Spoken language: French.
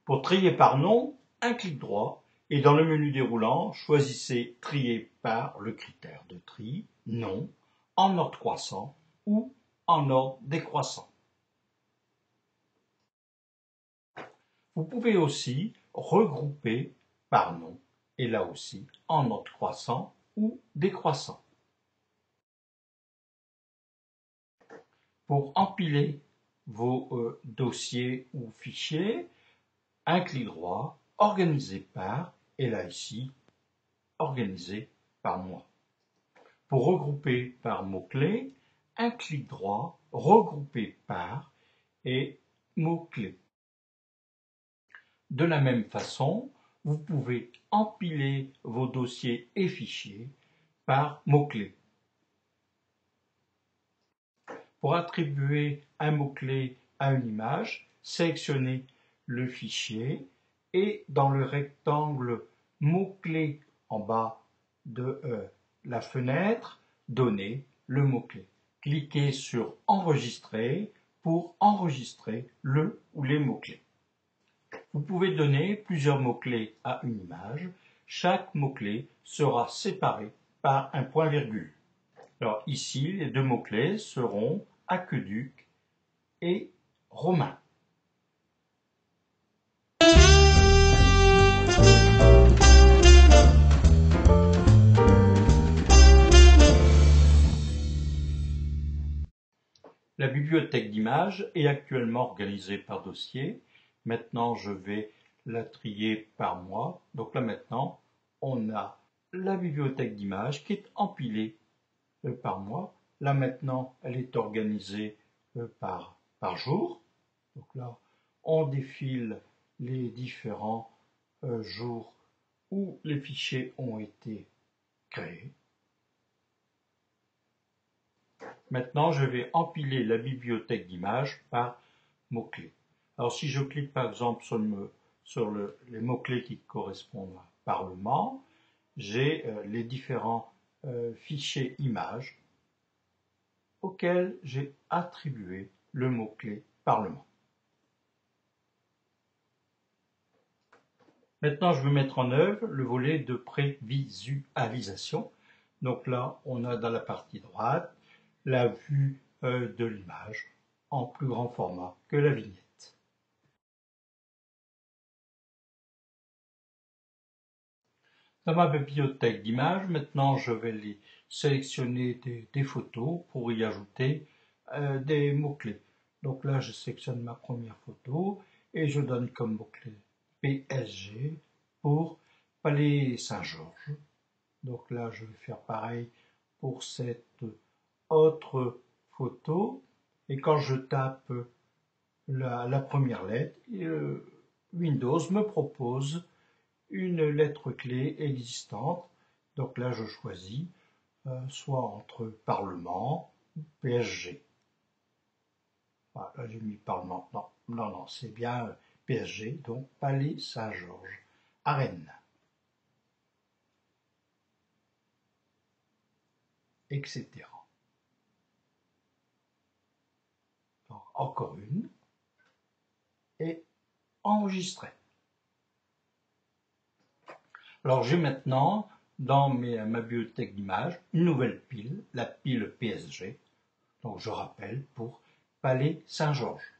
Pour trier par nom, un clic droit et dans le menu déroulant, choisissez Trier par le critère de tri, nom, en ordre croissant ou en ordre décroissant. Vous pouvez aussi regrouper par nom et là aussi en ordre croissant ou décroissant. Pour empiler vos dossiers ou fichiers, un clic droit, organiser par, et là ici, organiser par mois. Pour regrouper par mots-clés, un clic droit, regrouper par et mots-clés. De la même façon, vous pouvez empiler vos dossiers et fichiers par mots-clés. Pour attribuer un mot-clé à une image, sélectionnez le fichier et dans le rectangle mots-clés en bas de la fenêtre, donnez le mot-clé. Cliquez sur Enregistrer pour enregistrer le ou les mots-clés. Vous pouvez donner plusieurs mots-clés à une image. Chaque mot-clé sera séparé par un point-virgule. Alors ici, les deux mots-clés seront aqueduc et romain. La bibliothèque d'images est actuellement organisée par dossier. Maintenant, je vais la trier par mois. Donc là maintenant, on a la bibliothèque d'images qui est empilée par mois. Là maintenant, elle est organisée par jour. Donc là, on défile les différents jours où les fichiers ont été créés. Maintenant, je vais empiler la bibliothèque d'images par mots-clés. Alors, si je clique par exemple sur les mots-clés qui correspondent à Parlement, j'ai les différents fichiers images auxquels j'ai attribué le mot-clé Parlement. Maintenant, je vais mettre en œuvre le volet de prévisualisation. Donc là, on a dans la partie droite la vue de l'image en plus grand format que la vignette. Dans ma bibliothèque d'images, maintenant je vais les sélectionner des photos pour y ajouter des mots-clés. Donc là, je sélectionne ma première photo et je donne comme mot-clé PSG pour Palais Saint-Georges. Donc là, je vais faire pareil pour cette autre photo. Et quand je tape la première lettre, Windows me propose une lettre clé existante. Donc là, je choisis soit entre Parlement ou PSG. Voilà, là, j'ai mis Parlement. Non, c'est bien PSG, donc Palais Saint-Georges, à Rennes. Etc. Donc, encore une. Et enregistrer. Alors j'ai maintenant dans ma bibliothèque d'images une nouvelle pile, la pile PSG. Donc je rappelle pour Palais Saint-Georges.